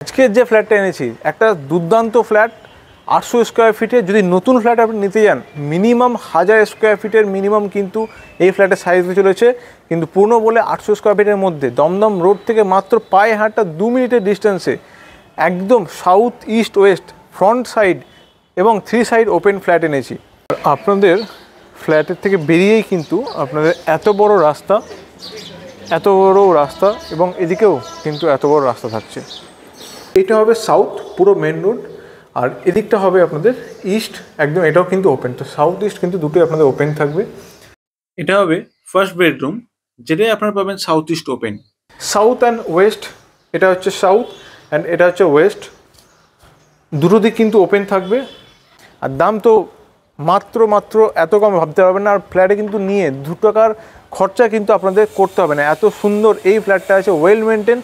আজকের যে ফ্ল্যাটটা এনেছি একটা দুর্দান্ত ফ্ল্যাট 800 স্কোয়ার ফিটে। যদি নতুন ফ্ল্যাট আপনি নিতে যান মিনিমাম 1000 স্কোয়ার ফিটের মিনিমাম কিন্তু এই ফ্ল্যাটের সাইজ হতে চলেছে। কিন্তু পূর্ণ বলে 800 স্কোয়ার ফিটের মধ্যে দমদম রোড থেকে মাত্র পায়ে হাঁটা 2 মিনিটের ডিস্টেন্সে একদম south east West front side এবং 3 সাইড ওপেন ফ্ল্যাট এনেছি। আপনাদের ফ্ল্যাটের থেকে বেরিয়েই কিন্তু আপনাদের এত বড় রাস্তা এবং এদিকেও কিন্তু এত বড় রাস্তা থাকছে। এটা হবে সাউথ পুরো মেন রোড, আর এদিকটা হবে আপনাদের ইস্ট একদম, এটাও কিন্তু ওপেন। তো সাউথ ইস্ট কিন্তু দুটোই আপনাদের ওপেন থাকবে। এটা হবে ফার্স্ট বেডরুম, যেটাই আপনারা পাবেন south east open. South and West, এটা হচ্ছে সাউথ অ্যান্ড এটা হচ্ছে ওয়েস্ট, দুটো দিক কিন্তু ওপেন থাকবে। আর দাম তো মাত্র এত কম ভাবতে পারবেন না। আর ফ্ল্যাটে কিন্তু নিয়ে 2 টাকার খরচা কিন্তু আপনাদের করতে হবে না। এত সুন্দর এই ফ্ল্যাটটা আছে, ওয়েল মেনটেন,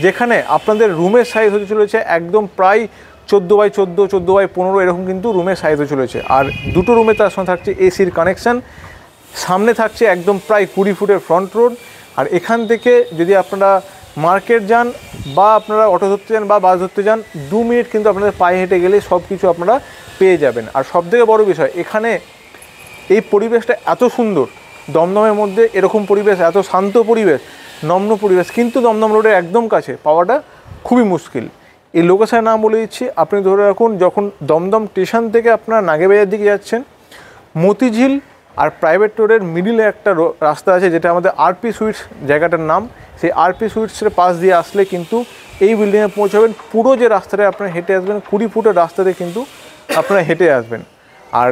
যেখানে আপনাদের রুমের সাইজ হতে চলেছে একদম প্রায় 14x14 14x15 এরকম কিন্তু রুমের সাইজ হতে চলেছে। আর দুটো রুমে তার সঙ্গে থাকছে এসির কানেকশান, সামনে থাকছে একদম প্রায় 20 ফুটের ফ্রন্ট রোড। আর এখান থেকে যদি আপনারা মার্কেট যান বা আপনারা অটো ধরতে যান বা বাস ধরতে যান 2 মিনিট কিন্তু আপনাদের পায়ে হেঁটে গেলে সব কিছু আপনারা পেয়ে যাবেন। আর সবথেকে বড় বিষয়, এখানে এই পরিবেশটা এত সুন্দর, দমদমের মধ্যে এরকম পরিবেশ, এত শান্ত পরিবেশ, নম্র পরিবেশ কিন্তু দমদম রোডের একদম কাছে পাওয়াটা খুবই মুশকিল। এই লোকেশনের নাম বলে দিচ্ছি, আপনি ধরে রাখুন যখন দমদম স্টেশন থেকে আপনারা নাগেবাজার দিকে যাচ্ছেন, মতিঝিল আর প্রাইভেট রোডের মিডিলে একটা রাস্তা আছে যেটা আমাদের আরপি সুইটস জায়গাটার নাম। সেই আরপি সুইটসের পাশ দিয়ে আসলে কিন্তু এই বিল্ডিংয়ে পৌঁছাবেন। পুরো যে রাস্তাটা আপনারা হেঁটে আসবেন 20 ফুটের রাস্তাতে কিন্তু আপনারা হেঁটে আসবেন। আর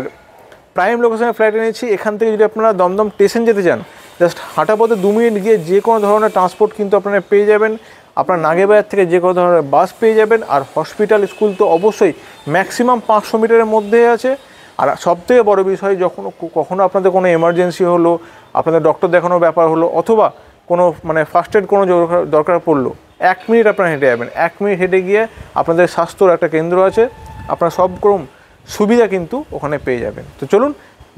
প্রাইম লোকেশনে ফ্ল্যাট এনেছি, এখান থেকে যদি আপনারা দমদম স্টেশন যেতে চান জাস্ট হাঁটা পথে 2 মিনিট গিয়ে যে কোনো ধরনের ট্রান্সপোর্ট কিন্তু আপনারা পেয়ে যাবেন। আপনার নাগেবাজার থেকে যে কোনো ধরনের বাস পেয়ে যাবেন। আর হসপিটাল স্কুল তো অবশ্যই ম্যাক্সিমাম 500 মিটারের মধ্যে আছে। আর সবথেকে বড় বিষয়, যখন কখনও আপনাদের কোনো এমার্জেন্সি হলো, আপনাদের ডক্টর দেখানোর ব্যাপার হলো, অথবা কোনো ফার্স্ট এড কোনো দরকার পড়লো, 1 মিনিট আপনারা হেঁটে যাবেন। 1 মিনিট হেঁটে গিয়ে আপনাদের স্বাস্থ্যর একটা কেন্দ্র আছে, আপনারা সব রকম সুবিধা কিন্তু ওখানে পেয়ে যাবেন। তো চলুন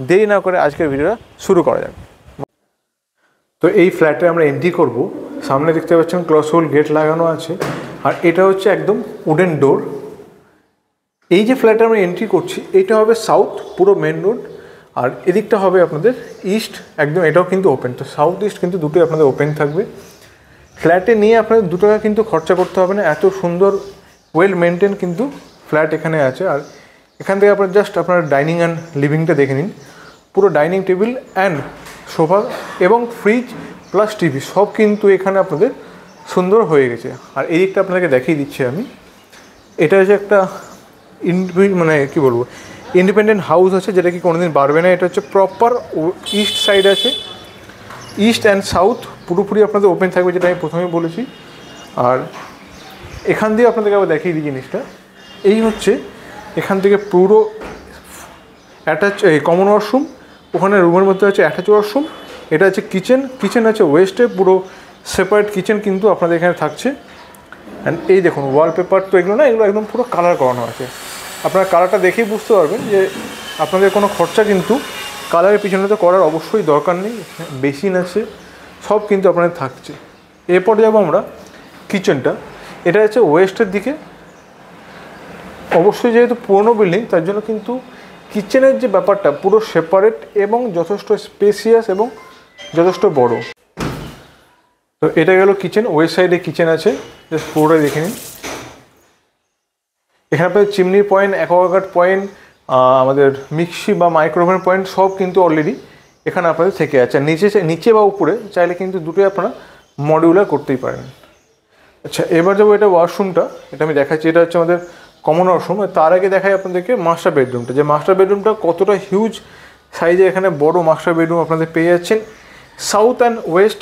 দেরি না করে আজকের ভিডিওটা শুরু করা যাক। তো এই ফ্ল্যাটে আমরা এন্ট্রি করব। সামনে দেখতে পাচ্ছেন ক্লসহোল গেট লাগানো আছে, আর এটা হচ্ছে একদম উডেন ডোর। এই যে ফ্ল্যাটে আমরা এন্ট্রি করছি এটা হবে সাউথ পুরো মেন রোড, আর এদিকটা হবে আপনাদের ইস্ট একদম, এটাও কিন্তু ওপেন। তো সাউথ ইস্ট কিন্তু দুটোই আপনাদের ওপেন থাকবে। ফ্ল্যাটে নিয়ে আপনাদের 2 টাকা কিন্তু খরচা করতে হবে না, এত সুন্দর ওয়েল মেনটেন কিন্তু ফ্ল্যাট এখানে আছে। আর এখান থেকে আপনার জাস্ট আপনার ডাইনিং অ্যান্ড লিভিংটা দেখে নিন, পুরো ডাইনিং টেবিল অ্যান্ড সোফা এবং ফ্রিজ প্লাস টিভি সব কিন্তু এখানে আপনাদের সুন্দর হয়ে গেছে। আর এই দিকটা আপনাদেরকে দেখিয়ে দিচ্ছি আমি, এটা হচ্ছে একটা মানে কী বলবো ইন্ডিপেন্ডেন্ট হাউস আছে, যেটা কি কোনোদিন বাড়বে না। এটা হচ্ছে প্রপার ইস্ট সাইড আছে, ইস্ট অ্যান্ড সাউথ পুরোপুরি আপনাদের ওপেন থাকবে, যেটা আমি প্রথমেই বলেছি। আর এখান দিয়ে আপনাদেরকে আবার দেখিয়ে দিই জিনিসটা, এই হচ্ছে এখান থেকে পুরো অ্যাটাচ কমন ওয়াশরুম, ওখানে রুমের মধ্যে আছে অ্যাটাচ ওয়াশরুম। এটা হচ্ছে কিচেন আছে ওয়েস্টে, পুরো সেপারেট কিচেন কিন্তু আপনাদের এখানে থাকছে। অ্যান্ড এই দেখুন ওয়ালপেপার তো এগুলো না, এগুলো একদম পুরো কালার করানো আছে। আপনারা কালারটা দেখেই বুঝতে পারবেন যে আপনাদের কোনো খরচা কিন্তু কালারের পিছনে তো করার অবশ্যই দরকার নেই। বেসিন আছে, সব কিন্তু আপনাদের থাকছে। এরপর যাবো আমরা কিচেনটা, এটা হচ্ছে ওয়েস্টের দিকে। অবশ্যই যেহেতু পুরনো বিল্ডিং তার জন্য কিন্তু কিচেনের যে ব্যাপারটা পুরো সেপারেট এবং যথেষ্ট স্পেসিয়াস এবং যথেষ্ট বড়। তো এটা গেল কিচেন, ওয়েস্ট সাইডে কিচেন আছে, জাস্ট পুরোটাই দেখে নিন। এখানে আপনাদের চিমনি পয়েন্ট, অ্যাকোয়াগার্ড পয়েন্ট, আমাদের মিক্সি বা মাইক্রোওভেন পয়েন্ট সব কিন্তু অলরেডি এখানে আপনাদের থেকে আছে। নিচে বা উপরে চাইলে কিন্তু দুটোই আপনারা মডিউলার করতেই পারেন। আচ্ছা, এবার যাবো এটা ওয়াশরুমটা, এটা আমি দেখাচ্ছি। এটা হচ্ছে আমাদের কমন ওয়াশরুম। তার আগে দেখাই আপনাদেরকে মাস্টার বেডরুমটা, যে মাস্টার বেডরুমটা কতটা হিউজ সাইজে এখানে বড় মাস্টার বেডরুম আপনাদের পেয়ে যাচ্ছেন। সাউথ অ্যান্ড ওয়েস্ট,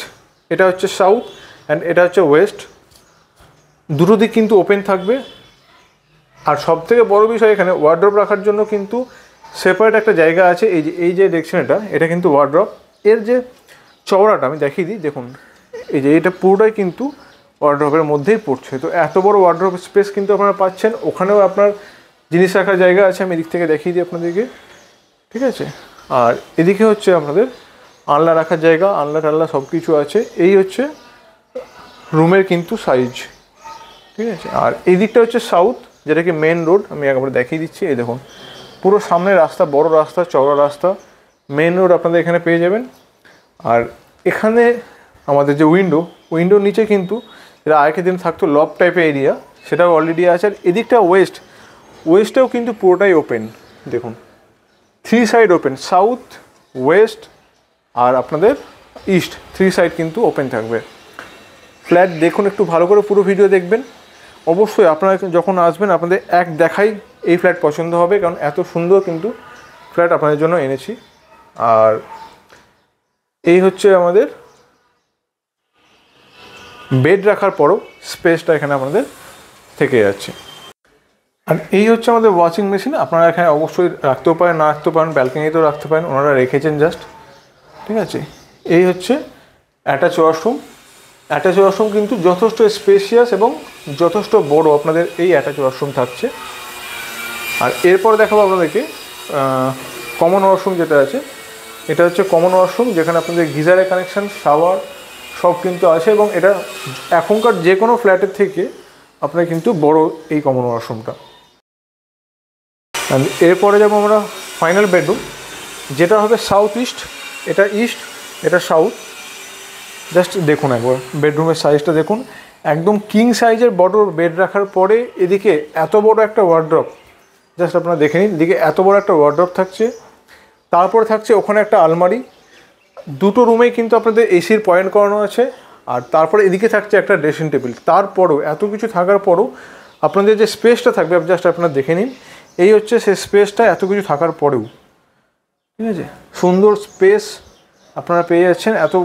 এটা হচ্ছে সাউথ অ্যান্ড এটা হচ্ছে ওয়েস্ট, দুটো দিক কিন্তু ওপেন থাকবে। আর সবথেকে বড় বিষয়, এখানে ওয়ার্ড্রপ রাখার জন্য কিন্তু সেপারেট একটা জায়গা আছে। এই যে দেখছেন এটা কিন্তু ওয়ার্ড্রপ। এর যে চওড়াটা আমি দেখিয়ে দিই, দেখুন এই যে এটা পুরোটাই কিন্তু ওয়ার্ড্রপের মধ্যেই পড়ছে। তো এত বড় ওয়ার্ড্রপ স্পেস কিন্তু আপনারা পাচ্ছেন। ওখানেও আপনার জিনিস রাখার জায়গা আছে, আমি এদিক থেকে দেখিয়ে দিই আপনাদেরকে, ঠিক আছে। আর এদিকে হচ্ছে আপনাদের আনলা রাখার জায়গা, আনলা টাল্লা সব কিছু আছে। এই হচ্ছে রুমের কিন্তু সাইজ, ঠিক আছে। আর এই দিকটা হচ্ছে সাউথ, যেটা কি মেন রোড। আমি একবার দেখিয়ে দিচ্ছি। এই দেখুন পুরো সামনে রাস্তা, বড় রাস্তা, চওড়া রাস্তা, মেন রোড আপনাদের এখানে পেয়ে যাবেন। আর এখানে আমাদের যে উইন্ডোর নিচে কিন্তু এটা আগের দিন থাকতো লব টাইপের এরিয়া, সেটাও অলরেডি আছে। আর এদিকটা ওয়েস্টেও কিন্তু পুরোটাই ওপেন। দেখুন 3 সাইড ওপেন, সাউথ, ওয়েস্ট আর আপনাদের ইস্ট, 3 সাইড কিন্তু ওপেন থাকবে। ফ্ল্যাট দেখুন, একটু ভালো করে পুরো ভিডিও দেখবেন। অবশ্যই আপনারা যখন আসবেন আপনাদের এক দেখাই এই ফ্ল্যাট পছন্দ হবে, কারণ এত সুন্দর কিন্তু ফ্ল্যাট আপনাদের জন্য এনেছি। আর এই হচ্ছে আমাদের বেড রাখার পরও স্পেসটা এখানে আমাদের থেকে যাচ্ছে। আর এই হচ্ছে আমাদের ওয়াশিং মেশিন। আপনারা এখানে অবশ্যই রাখতেও পারেন, না রাখতেও পারেন, ব্যালকনিতেও রাখতে পারেন, ওনারা রেখেছেন জাস্ট। ঠিক আছে। এই হচ্ছে অ্যাটাচ ওয়াশরুম। অ্যাটাচ ওয়াশরুম কিন্তু যথেষ্ট স্পেশিয়াস এবং যথেষ্ট বড় আপনাদের এই অ্যাটাচ ওয়াশরুম থাকছে। আর এরপর দেখাবো আপনাদেরকে কমন ওয়াশরুম যেটা আছে। এটা হচ্ছে কমন ওয়াশরুম, যেখানে আপনাদের গিজারের কানেকশান, শাওয়ার সব কিন্তু আছে, এবং এটা এখনকার যে কোনো ফ্ল্যাটের থেকে আপনার কিন্তু বড় এই কমন ওয়াশরুমটা। অ্যান্ড এরপরে যাবো আমরা ফাইনাল বেডরুম, যেটা হবে সাউথ ইস্ট। এটা ইস্ট, এটা সাউথ। জাস্ট দেখুন একবার বেডরুমের সাইজটা দেখুন, একদম কিং সাইজের বড় বেড রাখার পরে এদিকে এত বড় একটা ওয়ার্ড্রপ। জাস্ট আপনারা দেখে নিন, এদিকে এত বড় একটা ওয়ার্ড্রপ থাকছে, তারপরে থাকছে ওখানে একটা আলমারি। দুটো রুমেই কিন্তু আপনাদের এসির পয়েন্ট করানো আছে। আর তারপরে এদিকে থাকছে একটা ড্রেসিং টেবিল। তারপরেও এত কিছু থাকার পরও আপনাদের যে স্পেসটা থাকবে জাস্ট আপনারা দেখে নিন। এই হচ্ছে সেই স্পেসটা, এত কিছু থাকার পরেও। ঠিক আছে, সুন্দর স্পেস আপনারা পেয়ে যাচ্ছেন। এত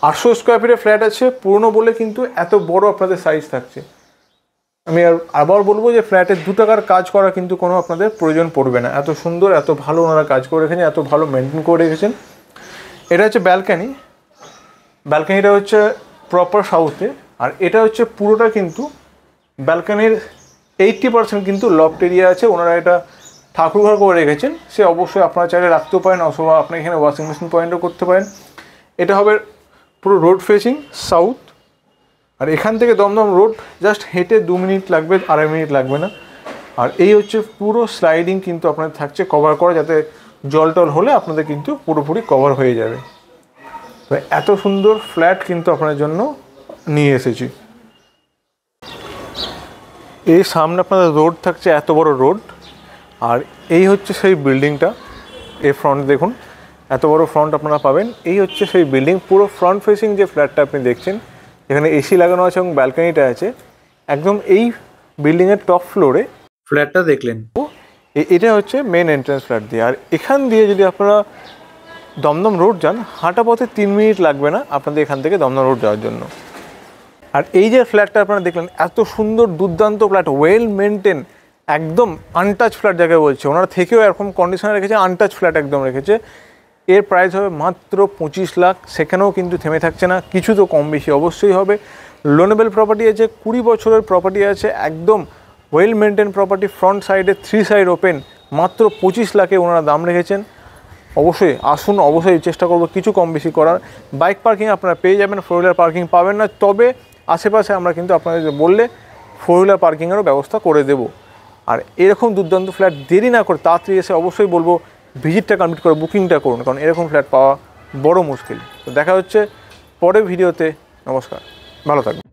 800 স্কোয়ার ফিটের ফ্ল্যাট আছে, পুরনো বলে কিন্তু এত বড় আপনাদের সাইজ থাকছে। আমি আবার বলবো যে ফ্ল্যাটের 2 টাকার কাজ করা কিন্তু কোনো আপনাদের প্রয়োজন পড়বে না। এত সুন্দর, এত ভালো ওনারা কাজ করে রেখেছেন, এত ভালো মেনটেন করে রেখেছেন। এটা হচ্ছে ব্যালকানি। ব্যালকানিটা হচ্ছে প্রপার সাউথে। আর এটা হচ্ছে পুরোটা কিন্তু ব্যালকানির 80% কিন্তু লফট এরিয়া আছে। ওনারা এটা ঠাকুরঘর করে রেখেছেন। সে অবশ্যই আপনারা চাইলে রাখতেও পারেন, অথবা আপনি এখানে ওয়াশিং মেশিন পয়েন্টও করতে পারেন। এটা হবে পুরো রোড ফেসিং সাউথ। আর এখান থেকে দমদম রোড জাস্ট হেঁটে 2 মিনিট লাগবে, 2.5 মিনিট লাগবে না। আর এই হচ্ছে পুরো স্লাইডিং কিন্তু আপনাদের থাকছে কভার করা, যাতে জল টল হলে আপনাদের কিন্তু পুরোপুরি কভার হয়ে যাবে। তো এত সুন্দর ফ্ল্যাট কিন্তু আপনাদের জন্য নিয়ে এসেছি। এই সামনে আপনাদের রোড থাকছে, এত বড় রোড। আর এই হচ্ছে সেই বিল্ডিংটা। এই ফ্রন্ট দেখুন, এত বড় ফ্রন্ট আপনারা পাবেন। এই হচ্ছে সেই বিল্ডিং, পুরো ফ্রন্ট ফেসিং যে ফ্ল্যাটটা আপনি দেখছেন, এখানে এসি লাগানো আছে এবং ব্যালকনিটা আছে একদম এই বিল্ডিংয়ের টপ ফ্লোরে। ফ্ল্যাটটা দেখলেন, এটা হচ্ছে মেন এন্ট্রান্স ফ্ল্যাট দিয়ে। আর এখান দিয়ে যদি আপনারা দমদম রোড যান, হাঁটা পথে 3 মিনিট লাগবে না আপনাদের এখান থেকে দমদম রোড যাওয়ার জন্য। আর এই যে ফ্ল্যাটটা আপনারা দেখলেন, এত সুন্দর দুর্দান্ত ফ্ল্যাট, ওয়েল মেনটেন, একদম আনটাচ ফ্ল্যাট যাকে বলছে। ওনারা থেকেও এরকম কন্ডিশনে রেখেছে, আনটাচ ফ্ল্যাট একদম রেখেছে। এর প্রাইস হবে মাত্র 25 লাখ। সেখানেও কিন্তু থেমে থাকছে না, কিছু তো কম বেশি অবশ্যই হবে। লোনেবল প্রপার্টি আছে, 20 বছরের প্রপার্টি আছে, একদম ওয়েল মেনটেন প্রপার্টি। ফ্রন্ট সাইডে 3 সাইড ওপেন, মাত্র 25 লাখে ওনারা দাম রেখেছেন। অবশ্যই আসুন, অবশ্যই চেষ্টা করবো কিছু কম বেশি করার। বাইক পার্কিং আপনারা পেয়ে যাবেন, 4 হুইলার পার্কিং পাবেন না, তবে আশেপাশে আমরা কিন্তু আপনাদের বললে 4 হুইলার পার্কিংয়েরও ব্যবস্থা করে দেব। আর এরকম দুর্দান্ত ফ্ল্যাট দেরি না করে তাড়াতাড়ি এসে অবশ্যই বলবো ভিজিটটা কমপ্লিট করে বুকিংটা করুন, কারণ এরকম ফ্ল্যাট পাওয়া বড় মুশকিল। তো দেখা হচ্ছে পরের ভিডিওতে। নমস্কার, ভালো থাকবেন।